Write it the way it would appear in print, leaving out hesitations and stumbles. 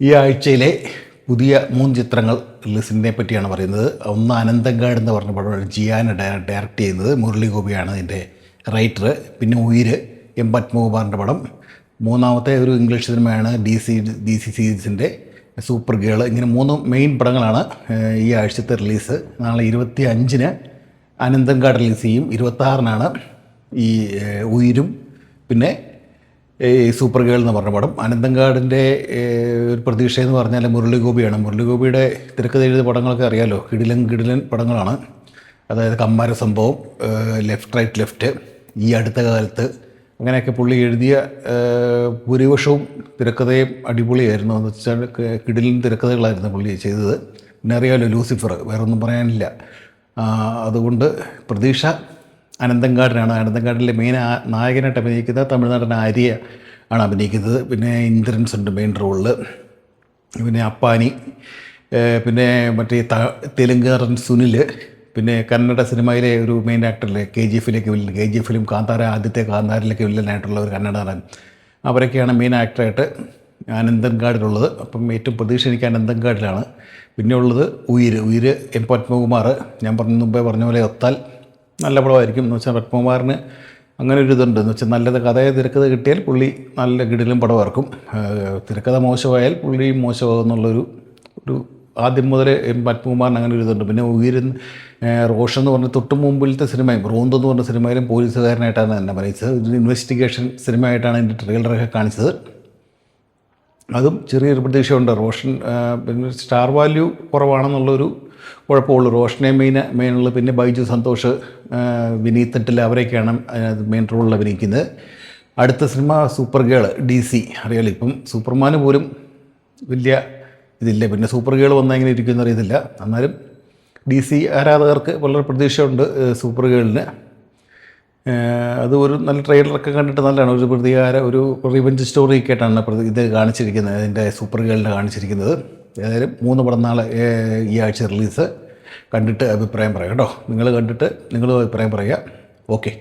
ഈ ആഴ്ചയിലെ പുതിയ 3 ചിത്രങ്ങൾ റിലീസിനെ പറ്റിയാണ് പറയുന്നത്. ഒന്ന് അനന്തങ്കാട് എന്ന് പറഞ്ഞ പടമാണ് ജിയാന് ഡയറക്റ്റ് ചെയ്യുന്നത്. മുരളി ഗോപിയാണ് അതിൻ്റെ റൈറ്റർ. പിന്നെ ഉയിര് എം പത്മകുമാറിൻ്റെ പടം. മൂന്നാമത്തെ ഒരു ഇംഗ്ലീഷ് സിനിമയാണ് ഡി സി സീരീസിൻ്റെ സൂപ്പർ ഗേൾ. ഇങ്ങനെ 3 മെയിൻ പടങ്ങളാണ് ഈ ആഴ്ചത്തെ റിലീസ്. നാളെ 25-ന് അനന്തങ്കാട് റിലീസ് ചെയ്യും. 26-നാണ് ഈ ഉയിരും പിന്നെ ഈ സൂപ്പർ ഗേൾ എന്ന് പറഞ്ഞ പടം. അനന്തങ്കാടിൻ്റെ ഒരു പ്രതീക്ഷ എന്ന് പറഞ്ഞാൽ മുരളി ഗോപിയാണ്. മുരളി ഗോപിയുടെ തിരക്കഥ എഴുതിയ പടങ്ങളൊക്കെ അറിയാമല്ലോ, കിടിലൻ പടങ്ങളാണ്. അതായത് കമ്മാര സംഭവം, ലെഫ്റ്റ് റൈറ്റ് ലെഫ്റ്റ്, ഈ അടുത്ത കാലത്ത്, അങ്ങനെയൊക്കെ പുള്ളി എഴുതിയ ഭൂരിപക്ഷവും തിരക്കഥയും അടിപൊളിയായിരുന്നു. എന്ന് വെച്ചാൽ കിടിലൻ തിരക്കഥകളായിരുന്നു പുള്ളി ചെയ്തത്. പിന്നെ അറിയാമല്ലോ ലൂസിഫർ, വേറൊന്നും പറയാനില്ല. അതുകൊണ്ട് പ്രതീക്ഷ അനന്തങ്കാടിനാണ്. അനന്തങ്കാടിലെ മെയിൻ നായകനായിട്ട് അഭിനയിക്കുന്ന തമിഴ്നാടൻ ആര്യ ആണ് അഭിനയിക്കുന്നത്. പിന്നെ ഇന്ദ്രൻസ് ഉണ്ട് മെയിൻ റോളിൽ. പിന്നെ അപ്പാനി, പിന്നെ മറ്റേ തെലുങ്കാരൻ സുനിൽ, പിന്നെ കന്നഡ സിനിമയിലെ ഒരു മെയിൻ ആക്ടറിലെ KGF-ലേക്ക് വില്ലൻ, KGF-ലും ആദ്യത്തെ കാന്താരയിലേക്ക് വില്ലനായിട്ടുള്ള ഒരു കന്നഡ നടൻ, അവരൊക്കെയാണ് മെയിൻ ആക്ടറായിട്ട് അനന്തങ്കാടിലുള്ളത്. അപ്പം ഏറ്റവും പ്രതീക്ഷ എനിക്ക് അനന്തങ്കാടിലാണ്. പിന്നെ ഉള്ളത് ഉയിര് എം പത്മകുമാർ. ഞാൻ മുമ്പേ പറഞ്ഞ പോലെ ഒത്താൽ നല്ല പടമായിരിക്കും. എന്ന് വെച്ചാൽ പത്മകുമാറിന് അങ്ങനെ ഒരു ഇതുണ്ട്. എന്ന് വെച്ചാൽ നല്ലത് തിരക്കഥ കിട്ടിയാൽ പുള്ളി നല്ല കിടിലും പടം ഇറക്കും. തിരക്കഥ മോശമായാൽ പുള്ളി മോശമാകുന്നുള്ളൊരു ആദ്യം മുതൽ പത്മകുമാറിന് അങ്ങനെ ഒരു ഇതുണ്ട്. പിന്നെ റോഷൻ എന്ന് പറഞ്ഞ തൊട്ട് മുമ്പിലത്തെ സിനിമയും റോന്ത് എന്ന് പറഞ്ഞ സിനിമയിലും പോലീസുകാരനായിട്ടാണ് എന്നെ പറയുന്നത്. ഒരു ഇൻവെസ്റ്റിഗേഷൻ സിനിമയായിട്ടാണ് എൻ്റെ ട്രെയിലറൊക്കെ കാണിച്ചത്. അതും ചെറിയൊരു പ്രതീക്ഷയുണ്ട്. റോഷൻ പിന്നെ സ്റ്റാർ വാല്യൂ കുറവാണെന്നുള്ളൊരു കുഴപ്പമുള്ളൂ. റോഷനെ മെയിനുള്ള, പിന്നെ ബൈജു സന്തോഷ്, വിനീത് നെട്ടിൽ, അവരൊക്കെയാണ് മെയിൻ റോളിൽ അഭിനയിക്കുന്നത്. അടുത്ത സിനിമ സൂപ്പർ ഗേൾ, DC. അറിയാലോ, ഇപ്പം സൂപ്പർമാന് പോലും വലിയ ഇതില്ല. പിന്നെ സൂപ്പർ ഗേൾ വന്നാൽ എങ്ങനെ ഇരിക്കുമെന്ന് അറിയത്തില്ല. എന്നാലും DC ആരാധകർക്ക് വളരെ പ്രതീക്ഷയുണ്ട് സൂപ്പർ ഗേളിന്. അത് ഒരു നല്ല ട്രെയിലറൊക്കെ കണ്ടിട്ട് നല്ലതാണ്. ഒരു റിവെഞ്ച് സ്റ്റോറിയൊക്കെ ആയിട്ടാണ് ഇത് കാണിച്ചിരിക്കുന്നത്, അതിൻ്റെ സൂപ്പർ ഗേളിനെ കാണിച്ചിരിക്കുന്നത്. ഏതായാലും 3 പടം നാളെ ഈ ആഴ്ച റിലീസ്. കണ്ടിട്ട് അഭിപ്രായം പറയാം കേട്ടോ. നിങ്ങൾ കണ്ടിട്ട് നിങ്ങളും അഭിപ്രായം പറയുക. ഓക്കെ.